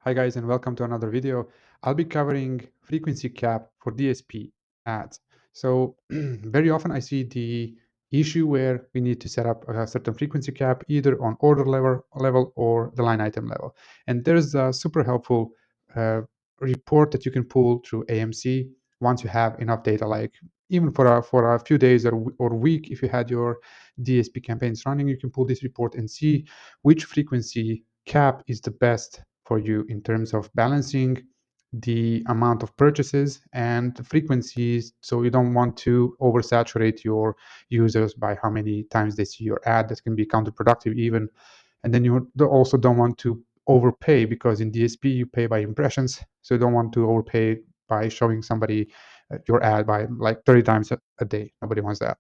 Hi guys, and welcome to another video. I'll be covering frequency cap for DSP ads. So very often I see the issue where we need to set up a certain frequency cap either on order level or the line item level. And there's a super helpful uh, report that you can pull through AMC once you have enough data, like even for a few days or week. If you had your DSP campaigns running, you can pull this report and see which frequency cap is the best for you in terms of balancing the amount of purchases and the frequencies, so you don't want to oversaturate your users by how many times they see your ad. That can be counterproductive even. And then you also don't want to overpay, because in DSP you pay by impressions, so you don't want to overpay by showing somebody your ad by like 30 times a day. Nobody wants that.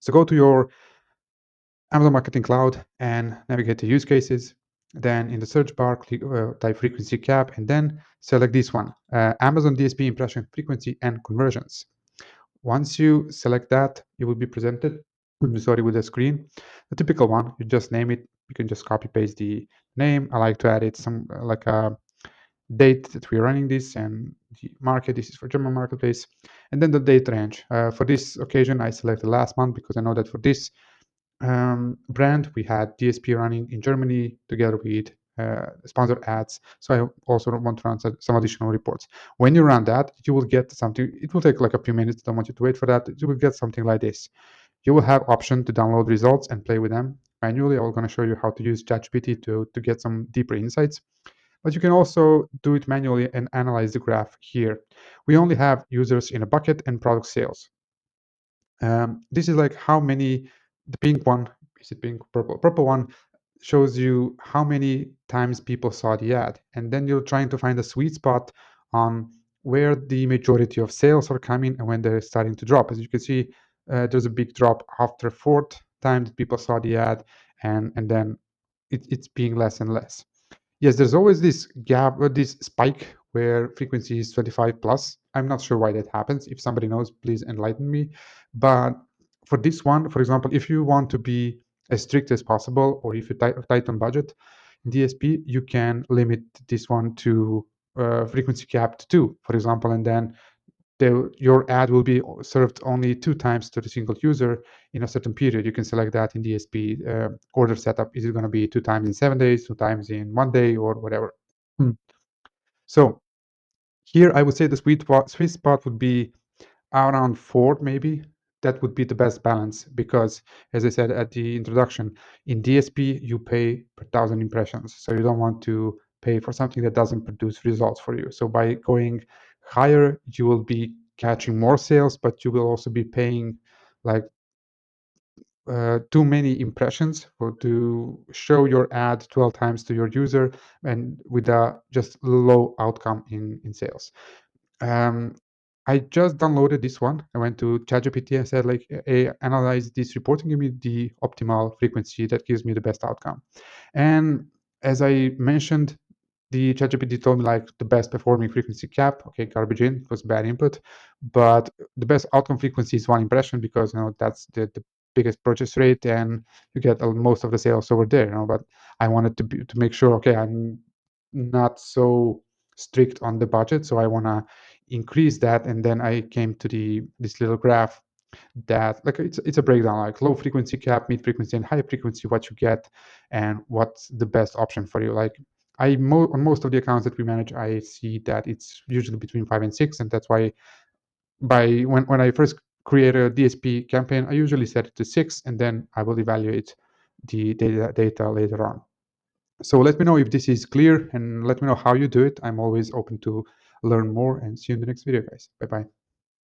So go to your Amazon Marketing Cloud and navigate to use cases. Then in the search bar, click, type frequency cap, and then select this one, Amazon DSP impression frequency and conversions. Once you select that, you will be presented, with a screen, the typical one. You just name it. You can just copy paste the name. I like to add it some like a date that we're running this, and the market. This is for German marketplace, and then the date range. For this occasion, I select the last month because I know that for this brand, we had DSP running in Germany together with sponsored ads. So I also want to run some additional reports. When you run that, you will get something. It will take like a few minutes. Don't want you to wait for that. You will get something like this. You will have option to download results and play with them manually. I'm going to show you how to use ChatGPT to get some deeper insights. But you can also do it manually and analyze the graph here. We only have users in a bucket and product sales. This is like how many, the pink one, is it pink, purple? Purple one shows you how many times people saw the ad. And then you're trying to find a sweet spot on where the majority of sales are coming and when they're starting to drop. As you can see, there's a big drop after fourth time that people saw the ad, and then it's being less and less. Yes, there's always this gap or this spike where frequency is 25 plus. I'm not sure why that happens. If somebody knows, please enlighten me. But for this one, for example, if you want to be as strict as possible, or if you tight on budget, DSP, you can limit this one to frequency cap to 2, for example, and then your ad will be served only 2 times to the single user in a certain period. You can select that in DSP order setup. Is it going to be 2 times in 7 days, 2 times in 1 day, or whatever? Hmm. So here I would say the sweet spot would be around 4 maybe. That would be the best balance, because as I said at the introduction, in DSP you pay per 1,000 impressions, so you don't want to pay for something that doesn't produce results for you. So by going higher, you will be catching more sales, but you will also be paying like too many impressions or to show your ad 12 times to your user, and with a just low outcome in sales. um, I just downloaded this one. I went to ChatGPT and said, like, hey, analyze this report and give me the optimal frequency that gives me the best outcome. And as I mentioned, the ChatGPT told me like the best performing frequency cap. Okay, garbage in, it was bad input, but the best outcome frequency is 1 impression, because that's the biggest purchase rate, and you get most of the sales over there. But I wanted to make sure. Okay, I'm not so strict on the budget, so I want to increase that. And then I came to this little graph that, like, it's a breakdown, like low frequency cap, mid frequency, and high frequency, what you get and what's the best option for you. Like, on most of the accounts that we manage, I see that it's usually between 5 and 6, and that's why when I first create a DSP campaign, I usually set it to 6, and then I will evaluate the data later on. So let me know if this is clear, and let me know how you do it. I'm always open to learn more, and see you in the next video, guys. Bye bye.